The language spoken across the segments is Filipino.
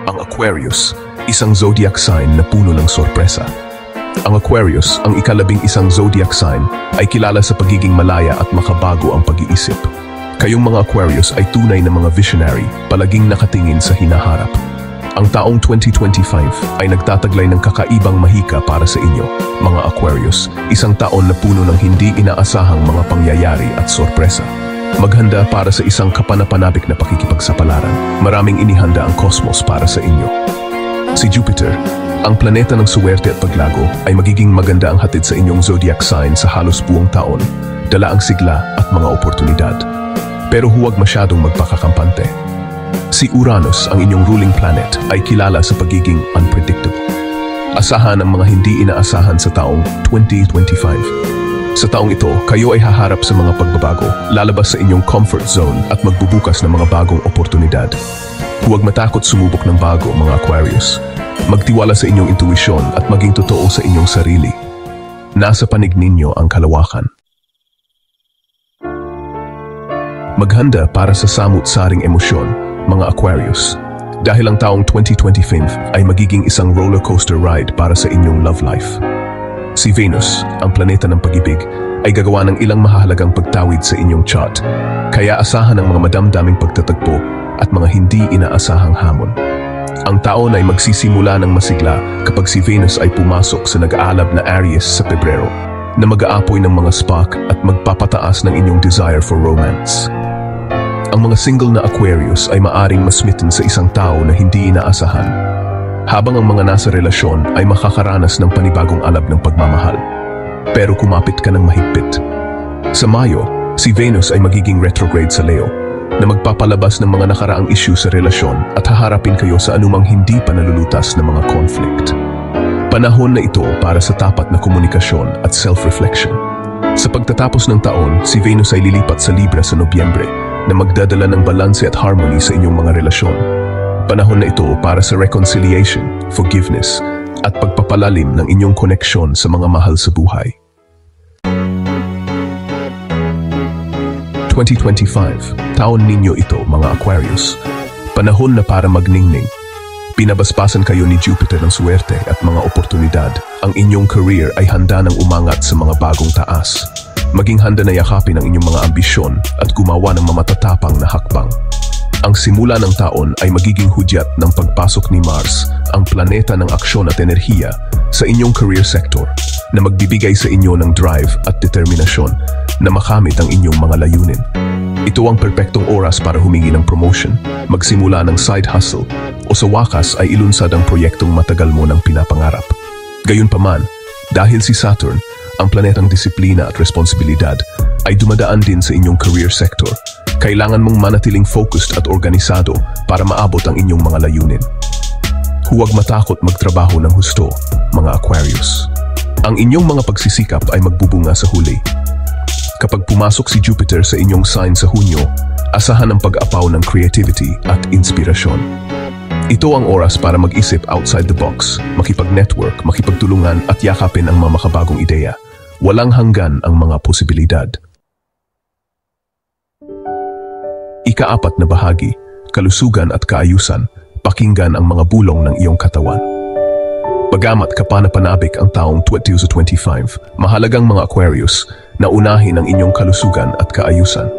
Ang Aquarius, isang zodiac sign na puno ng sorpresa. Ang Aquarius, ang ika-11 zodiac sign, ay kilala sa pagiging malaya at makabago ang pag-iisip. Kayong mga Aquarius ay tunay na mga visionary, palaging nakatingin sa hinaharap. Ang taong 2025 ay nagtataglay ng kakaibang mahika para sa inyo, mga Aquarius, isang taon na puno ng hindi inaasahang mga pangyayari at sorpresa. Maghanda para sa isang kapanapanabik na pakikipagsapalaran. Maraming inihanda ang cosmos para sa inyo. Si Jupiter, ang planeta ng suwerte at paglago, ay magiging maganda ang hatid sa inyong zodiac sign sa halos buong taon, dala ang sigla at mga oportunidad. Pero huwag masyadong magpakakampante. Si Uranus, ang inyong ruling planet, ay kilala sa pagiging unpredictable. Asahan ang mga hindi inaasahan sa taong 2025. Sa taong ito, kayo ay haharap sa mga pagbabago, lalabas sa inyong comfort zone at magbubukas ng mga bagong oportunidad. Huwag matakot sumubok ng bago, mga Aquarius. Magtiwala sa inyong intuisyon at maging totoo sa inyong sarili. Nasa panig ninyo ang kalawakan. Maghanda para sa samut-saring emosyon, mga Aquarius. Dahil ang taong 2025 ay magiging isang roller coaster ride para sa inyong love life. Si Venus, ang planeta ng pag-ibig, ay gagawa ng ilang mahahalagang pagtawid sa inyong chart, kaya asahan ang mga madamdaming pagtatagpo at mga hindi inaasahang hamon. Ang taon ay magsisimula ng masigla kapag si Venus ay pumasok sa nag-aalab na Aries sa Pebrero, na mag-aapoy ng mga spark at magpapataas ng inyong desire for romance. Ang mga single na Aquarius ay maaring masmitten sa isang tao na hindi inaasahan, habang ang mga nasa relasyon ay makakaranas ng panibagong alab ng pagmamahal. Pero kumapit ka ng mahigpit. Sa Mayo, si Venus ay magiging retrograde sa Leo, na magpapalabas ng mga nakaraang issue sa relasyon at haharapin kayo sa anumang hindi pa nalulutas na mga conflict. Panahon na ito para sa tapat na komunikasyon at self-reflection. Sa pagtatapos ng taon, si Venus ay lilipat sa Libra sa Nobyembre, na magdadala ng balanse at harmony sa inyong mga relasyon. Panahon na ito para sa reconciliation, forgiveness, at pagpapalalim ng inyong koneksyon sa mga mahal sa buhay. 2025, taon ninyo ito, mga Aquarius. Panahon na para magningning. Pinabaspasan kayo ni Jupiter ng suwerte at mga oportunidad. Ang inyong career ay handa ng umangat sa mga bagong taas. Maging handa na yakapin ang inyong mga ambisyon at gumawa ng mamatatapang na hakbang. Ang simula ng taon ay magiging hudyat ng pagpasok ni Mars, ang planeta ng aksyon at enerhiya, sa inyong career sector, na magbibigay sa inyo ng drive at determinasyon na makamit ang inyong mga layunin. Ito ang perpektong oras para humingi ng promotion, magsimula ng side hustle, o sa wakas ay ilunsad ang proyektong matagal mo ng pinapangarap. Gayunpaman, dahil si Saturn, ang planetang disiplina at responsibilidad, ay dumadaan din sa inyong career sector, kailangan mong manatiling focused at organisado para maabot ang inyong mga layunin. Huwag matakot magtrabaho ng husto, mga Aquarius. Ang inyong mga pagsisikap ay magbubunga sa huli. Kapag pumasok si Jupiter sa inyong sign sa Hunyo, asahan ang pag-apaw ng creativity at inspirasyon. Ito ang oras para mag-isip outside the box, makipag-network, makipagtulungan at yakapin ang mga makabagong ideya. Walang hanggan ang mga posibilidad. Ika-4 na bahagi, kalusugan at kaayusan, pakinggan ang mga bulong ng iyong katawan. Bagamat kapanapanabik ang taong 2025, mahalagang mga Aquarius na unahin ang inyong kalusugan at kaayusan.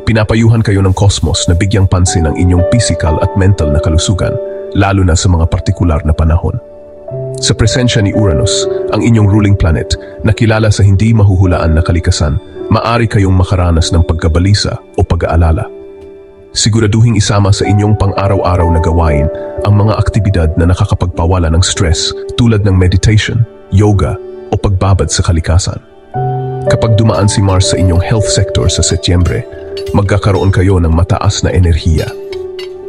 Pinapayuhan kayo ng cosmos na bigyang pansin ang inyong physical at mental na kalusugan, lalo na sa mga partikular na panahon. Sa presensya ni Uranus, ang inyong ruling planet, na kilala sa hindi mahuhulaan na kalikasan, maari kayong makaranas ng pagkabalisa o pag-aalala. Siguraduhing isama sa inyong pang-araw-araw na gawain ang mga aktibidad na nakakapagpawala ng stress tulad ng meditation, yoga o pagbabad sa kalikasan. Kapag dumaan si Mars sa inyong health sector sa Setyembre, magkakaroon kayo ng mataas na enerhiya.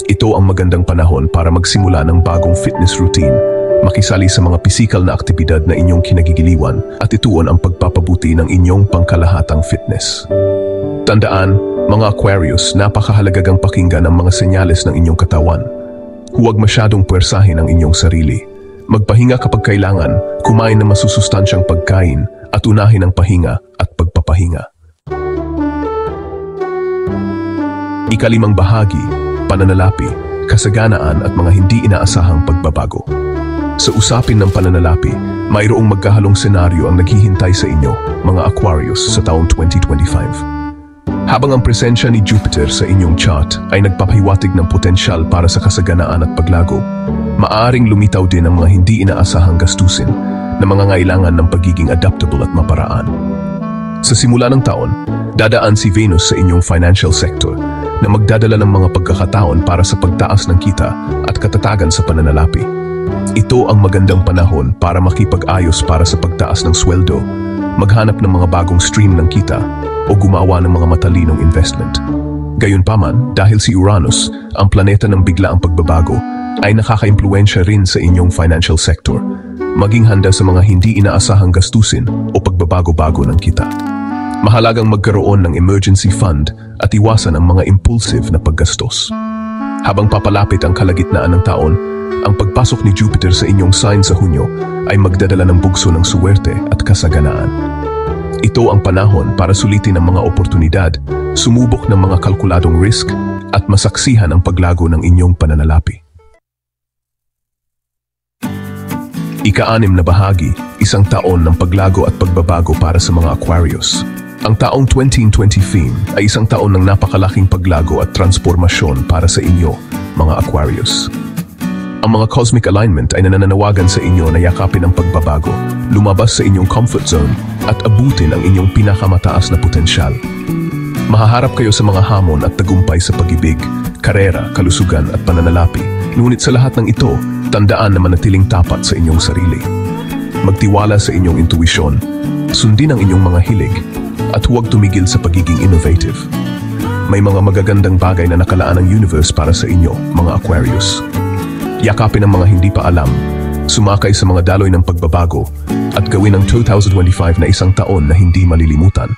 Ito ang magandang panahon para magsimula ng bagong fitness routine, makisali sa mga pisikal na aktibidad na inyong kinagigiliwan at ituon ang pagpapabuti ng inyong pangkalahatang fitness. Tandaan, mga Aquarius, napakahalagang pakinggan ang mga senyales ng inyong katawan. Huwag masyadong puwersahin ang inyong sarili. Magpahinga kapag kailangan, kumain ng masusustansyang pagkain, at unahin ang pahinga at pagpapahinga. Ika-5 bahagi, pananalapi, kasaganaan at mga hindi inaasahang pagbabago. Sa usapin ng pananalapi, mayroong magkahalong senaryo ang naghihintay sa inyo, mga Aquarius, sa taong 2025. Habang ang presensya ni Jupiter sa inyong chart ay nagpapahiwatig ng potensyal para sa kasaganaan at paglago, maaaring lumitaw din ang mga hindi inaasahang gastusin na mangangailangan ng pagiging adaptable at maparaan. Sa simula ng taon, dadaan si Venus sa inyong financial sector na magdadala ng mga pagkakataon para sa pagtaas ng kita at katatagan sa pananalapi. Ito ang magandang panahon para makipag-ayos para sa pagtaas ng sweldo, maghanap ng mga bagong stream ng kita, o gumawa ng mga matalinong investment. Gayunpaman, dahil si Uranus, ang planeta ng biglaang pagbabago, ay nakaka-impluwensya rin sa inyong financial sector. Maging handa sa mga hindi inaasahang gastusin o pagbabago-bago ng kita. Mahalagang magkaroon ng emergency fund at iwasan ang mga impulsive na paggastos. Habang papalapit ang kalagitnaan ng taon, ang pagpasok ni Jupiter sa inyong sign sa Hunyo ay magdadala ng bugso ng suwerte at kasaganaan. Ito ang panahon para sulitin ang mga oportunidad, sumubok ng mga kalkuladong risk, at masaksihan ang paglago ng inyong pananalapi. Ika-6 na bahagi, isang taon ng paglago at pagbabago para sa mga Aquarius. Ang taong 2020 theme ay isang taon ng napakalaking paglago at transformasyon para sa inyo, mga Aquarius. Ang mga cosmic alignment ay nananawagan sa inyo na yakapin ang pagbabago, lumabas sa inyong comfort zone, at abutin ang inyong pinakamataas na potensyal. Mahaharap kayo sa mga hamon at tagumpay sa pag-ibig, karera, kalusugan at pananalapi. Ngunit sa lahat ng ito, tandaan na manatiling tapat sa inyong sarili. Magtiwala sa inyong intuisyon, sundin ang inyong mga hilig, at huwag tumigil sa pagiging innovative. May mga magagandang bagay na nakalaan ng universe para sa inyo, mga Aquarius. Yakapin ang mga hindi pa alam, sumakay sa mga daloy ng pagbabago, at gawin ang 2025 na isang taon na hindi malilimutan.